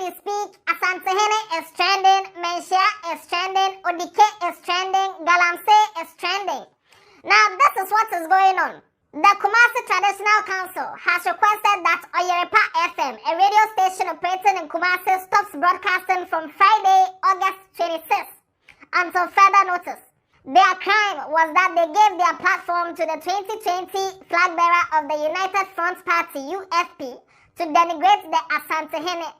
we speak, Asantehene is trending, Manhyia is trending, Odike is trending, Galamsey is trending. Now, this is what is going on. The Kumasi Traditional Council has requested that Oyerepa FM, a radio station operating in Kumasi, stops broadcasting from Friday, August 26th until further notice. Their crime was that they gave their platform to the 2020 flag bearer of the United Front Party, UFP, to denigrate the Asantehene.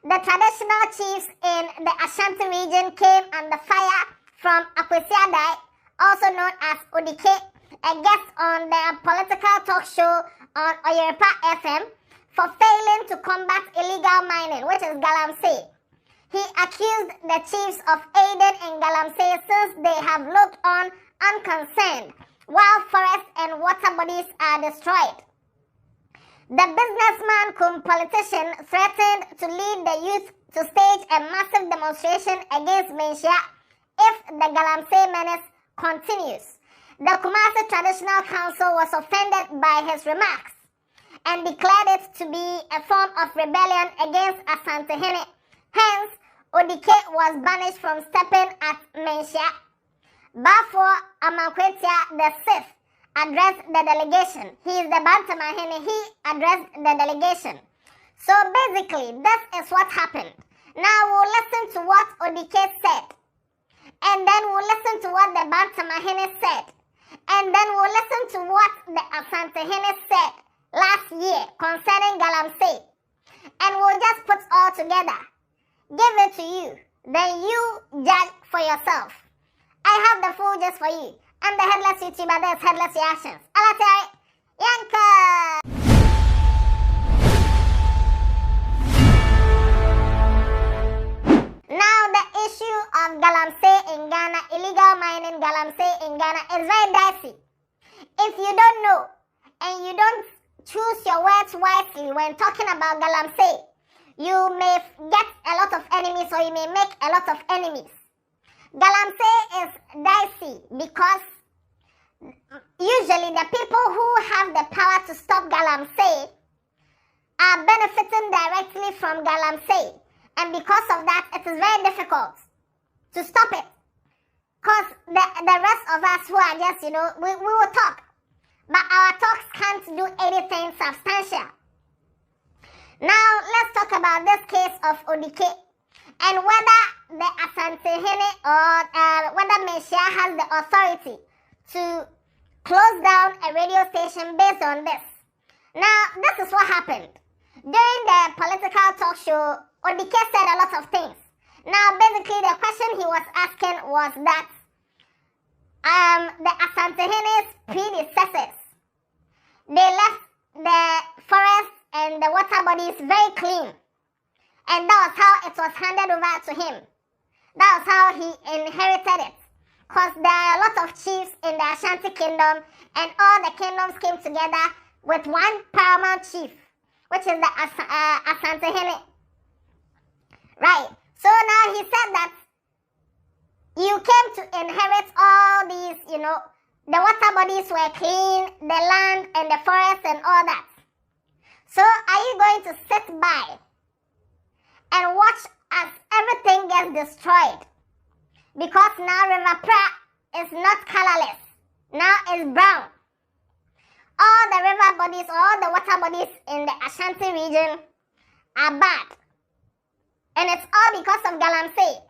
The traditional chiefs in the Ashanti region came under fire from Akwesiadai, also known as Odike, a guest on the political talk show on Oyerepa FM, for failing to combat illegal mining, which is Galamsey. He accused the chiefs of aiding in Galamsey since they have looked on unconcerned while forests and water bodies are destroyed. The businessman cum politician threatened to lead the youth to stage a massive demonstration against Manhyia if the Galamsey menace continues. The Kumasi Traditional Council was offended by his remarks and declared it to be a form of rebellion against Asantehene. Hence, Odike was banished from stepping at Manhyia. Bafo Amankwetia the Sixth addressed the delegation. He is the Bantamahene. He addressed the delegation. So basically, this is what happened. Now we'll listen to what Odike said. And then we'll listen to what the Bantamahene said. And then we'll listen to what the Asantehene said last year concerning Galamsey. And we'll just put all together. Give it to you. Then you judge for yourself. I have the full gist for you. I'm the Headless YouTuber, there's Headless Reactions. Alatai, Yanka! Now the issue of Galamsey in Ghana, illegal mining Galamsey in Ghana is very dicey. If you don't know, and you don't choose your words wisely when talking about Galamsey, you may get a lot of enemies or you may make a lot of enemies. Galamsey is dicey because usually the people who have the power to stop Galamsey are benefiting directly from Galamsey. And because of that, it is very difficult to stop it. Because the rest of us who are just, we will talk. But our talks can't do anything substantial. Now, let's talk about this case of Odike and whether the Asantehene or whether Manhyia has the authority to close down a radio station based on this. Now, this is what happened. During the political talk show, Odike said a lot of things. Now, basically, the question he was asking was that the Asantehene's predecessors, they left the forest and the water bodies very clean. And that was how it was handed over to him. That was how he inherited it. Because there are a lot of chiefs in the Ashanti kingdom, and all the kingdoms came together with one paramount chief, which is the Asantehene. Right. So now he said that you came to inherit all these, the water bodies were clean, the land and the forest and all that. So are you going to sit by and watch as everything gets destroyed? Because now River Pra is not colorless. Now it's brown. All the river bodies, all the water bodies in the Ashanti region are bad. And it's all because of Galamsey.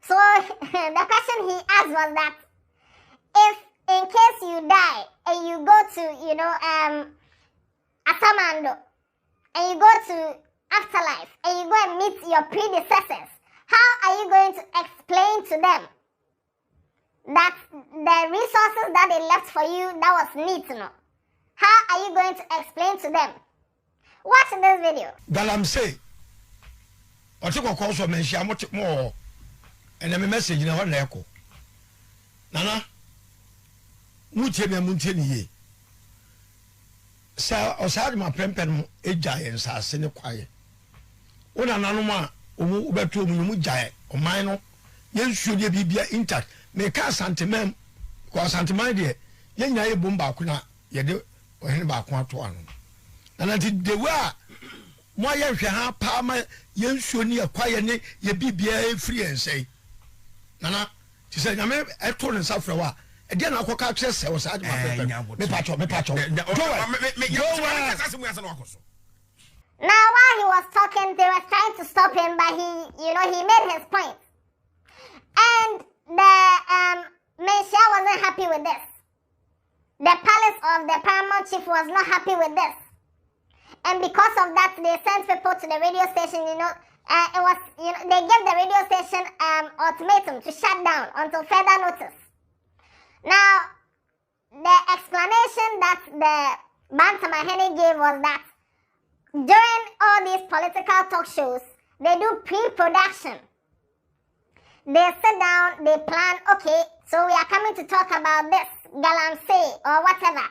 So the question he asked was that if in case you die and you go to, Atamando, and you go to afterlife, and you go and meet your predecessors, how are you going to explain to them that the resources that they left for you, that was neat, How are you going to explain to them? Watch this video. Galamsey, I took a call from Manhyia much more, and I'm a message in our echo. Nana, Munteni. Sir, osade ma prempen ejaye nsase ne kwaye. Ona nanoma omu beto mu jaye oman no yensuo de bibia intact. Me ka sentiment ko sentiment de yenya ye bomba ko na ye de ohene ba ko ato ano. Na the way mo ye hwe ha pa ma ye nsuo ni akwaye ne ye bibia free and say nana ti say nyame eto ne safra wa e dia na akoka kire se wo sa ade me pacho Now while he was talking, they were trying to stop him, but he made his point. And the Manhyia wasn't happy with this. The palace of the paramount chief was not happy with this. And because of that, they sent people to the radio station, they gave the radio station ultimatum to shut down until further notice. Now, the explanation that the Asantehene gave was that during all these political talk shows, they do pre-production. They sit down, they plan, okay, so we are coming to talk about this, Galamsey or whatever.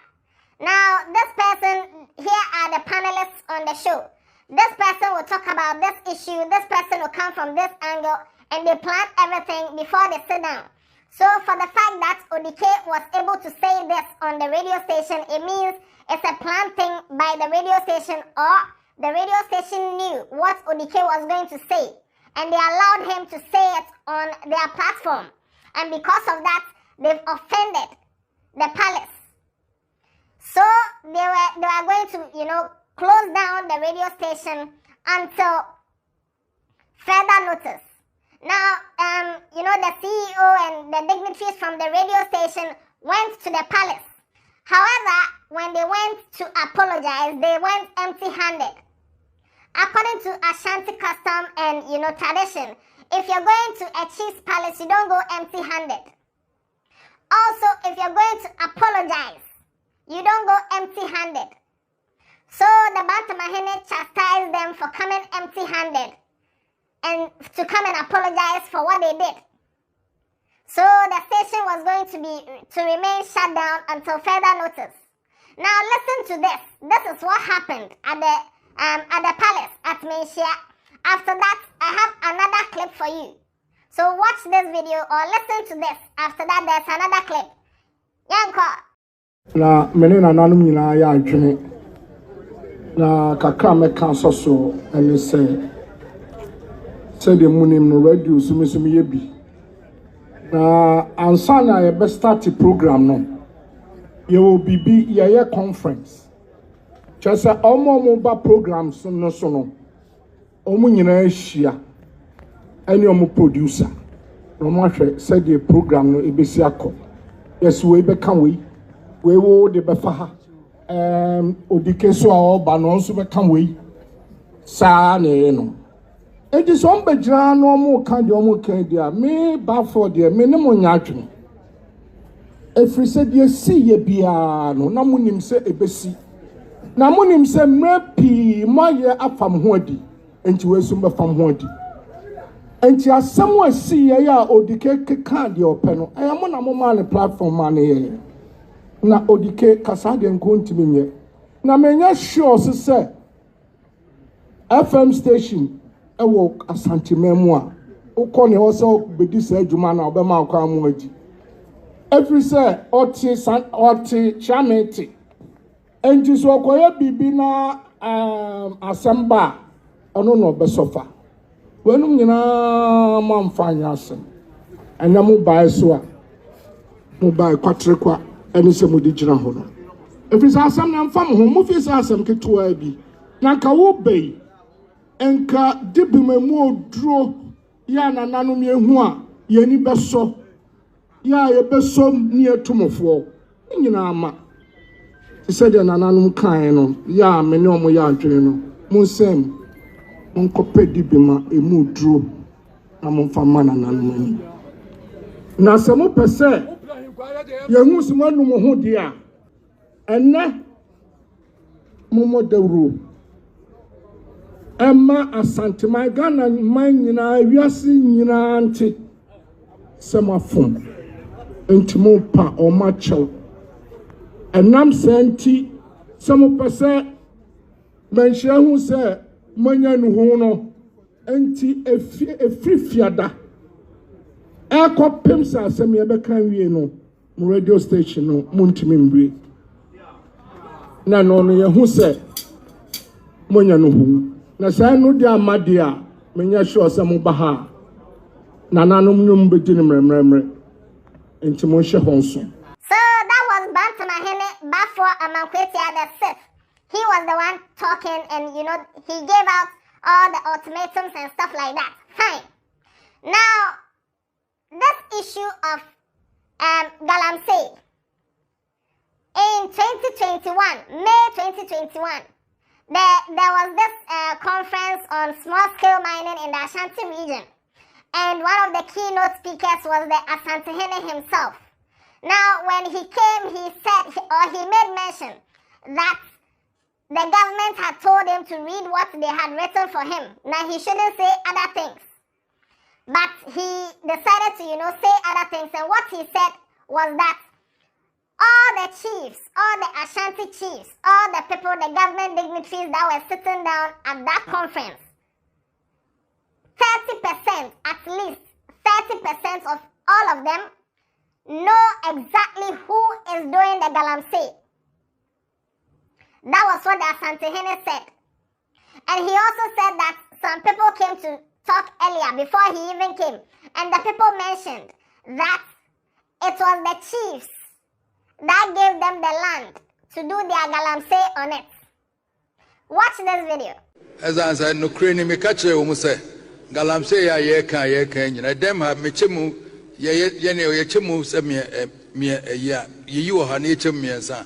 Now, this person, here are the panelists on the show. This person will talk about this issue, this person will come from this angle, and they plan everything before they sit down. So for the fact that Odike was able to say this on the radio station, it means it's a planned thing by the radio station, or the radio station knew what Odike was going to say, and they allowed him to say it on their platform. And because of that, they've offended the palace. So they were going to, close down the radio station until further notice. Now, the CEO and the dignitaries from the radio station went to the palace. However, when they went to apologize, they went empty-handed. According to Ashanti custom and, tradition, if you're going to a chief's palace, you don't go empty-handed. Also, if you're going to apologize, you don't go empty-handed. So the Asantehene chastised them for coming empty-handed and to come and apologize for what they did. So the station was going to remain shut down until further notice. Now listen to this. This is what happened at the palace at Manhyia. After that, I have another clip for you. So watch this video or listen to this. After that, there's another clip. Yanko. Na menena nanum nyina ya adwene na kakra meka so ene se de munim no radio sumi ye bi na ansa na ye be start program no ye will be ye conference chese omo ba programs no so no omo nyina ahia ene omo producer no mo hwe se de program no ebesi akọ yes we be kan we wo de befa ha Odike so a oba no nso be kan we sa na no edi so mbe gira no mo kan de omo kan dia me ba for de me ne mo nya adwene efri se de si ye bia no na mo nim se ebesi na mo nim se mrapi mo ye afam ho adi enti we so be fam ho adi enti asem wa si ye ya Odike kan de ope no mo na mo ma ne platform ma ne ye na Odike kasa de nkontimi nye na menya sure se FM station ewo Asantehene mu a ukọ ne ho se bedi sa adwuma na obema akwa mu adi every say oti chameti enti so okoye bibi na asamba ono no besofa wenum nyina mamfanya asem enya mu bae so a mu bae kwatrekwa eni se mu di gina ho no every say asem na mfam ho mu fi say asem keto bi na nka wo bei enka dibimemu oduro ya na nanom yehu a yeni beso ya ye besom ni etumofo nyina ama se de nanom kan no ya me ne omo ya adwene no mu nsem monkope dibima emu oduro na monfama na nanom ani na se mo pese yehu se mo anum ho dia enne mo dawro Emma Asantehene Ghana man nyina wiase nyina nte semafon entimo pa o ma chew enam senti semo pese Manhyia hu se manya nu ho no enti efrifiada ekopem sa asem ye be kan wie no radio station no muntimi mbre na no ye hu se manya nu ho Na say no dia amadia menya sure say mo ba ha. Nananom nyum be gini mremremre. Enti mo hye honso. So that was Asantehene before Amankweti the sixth. He was the one talking and he gave out all the ultimatums and stuff like that. Fine. Now, this issue of Galamsey in 2021, May 2021, there was this conference on small-scale mining in the Ashanti region, and one of the keynote speakers was the Asantehene himself. Now, when he came, he made mention that the government had told him to read what they had written for him. Now, he shouldn't say other things. But he decided to, say other things. And what he said was that all the chiefs, all the Ashanti chiefs, all the people, the government dignitaries that were sitting down at that conference, 30%, at least 30% of all of them know exactly who is doing the Galamsey. That was what the Asantehene said. And he also said that some people came to talk earlier before he even came. And the people mentioned that it was the chiefs that gave them the land to do their Galamsey on it. Watch this video. As I said, no crane me catch you, say Galamsey ya can I dem have me chimu ye chimu se me ya you ha ni chim me sa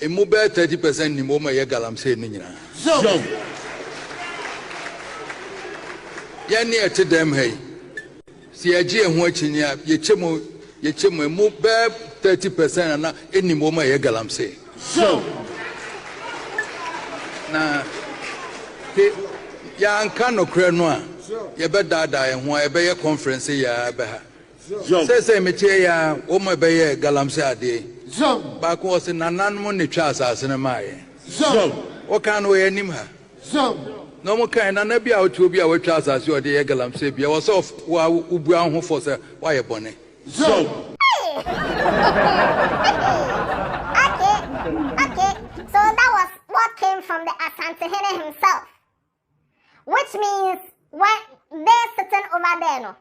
e mu be 30% ni mo ma ye Galamsey ni nyina so ya ni ete dem hey si agie ho akini a ye chimu mu be 30% na eni mo ma ye Galamsey so na ya anka no kra no a ye be dada ye ho ye be ye conference ya be ha say me tie ya o ma be ye Galamsey ade ba ko se nanan ne twa asase ne maaye o kan o ye nim ha no mo kan na na bia o tu bia o twa asase o de ye Galamsey bia wo so wa ubu ahofo se wa ye bone Okay, so that was what came from the Asantehene himself. Which means when they're sitting over there, no,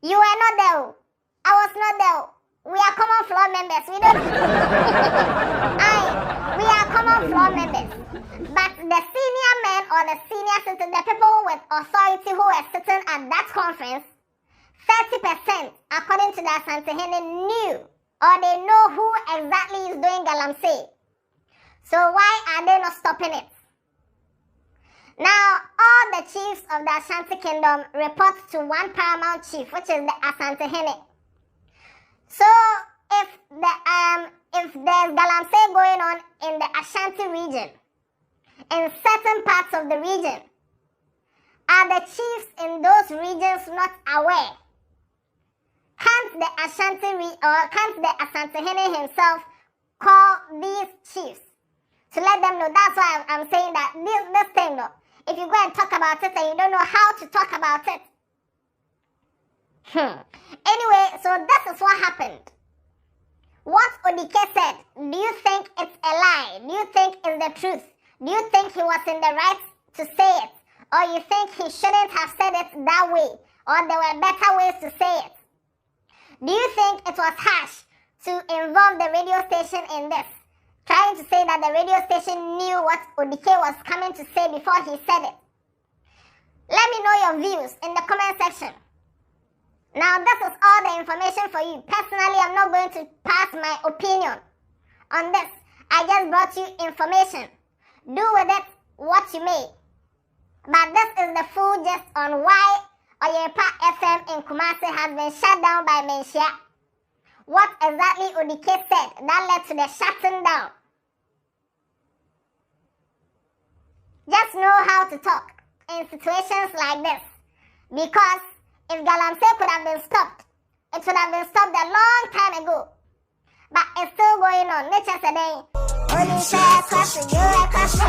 you were not there. I was not there. We are common floor members. We don't. We are common floor members. But the senior men or the senior citizens, the people with authority who were sitting at that conference, 30%, according to the Asantehene, knew or they know who exactly is doing Galamsey. So why are they not stopping it? Now, all the chiefs of the Ashanti Kingdom report to one paramount chief, which is the Asantehene. So, if there's Galamsey going on in the Ashanti region, in certain parts of the region, are the chiefs in those regions not aware? Can't the Asantehene himself call these chiefs to let them know? That's why I'm saying that this thing, no, if you go and talk about it and you don't know how to talk about it. Anyway, so this is what happened. What Odike said, do you think it's a lie? Do you think it's the truth? Do you think he was in the right to say it? Or you think he shouldn't have said it that way? Or there were better ways to say it? Do you think it was harsh to involve the radio station in this? Trying to say that the radio station knew what Odike was coming to say before he said it. Let me know your views in the comment section. Now, this is all the information for you. Personally, I'm not going to pass my opinion on this. I just brought you information. Do with it what you may. But this is the full gist on why Oyerepa FM in Kumasi has been shut down by Manhyia. What exactly Odike said that led to the shutting down. Just know how to talk in situations like this. Because if Galamsey could have been stopped, it would have been stopped a long time ago. But it's still going on. Nature said, only share question, you a question.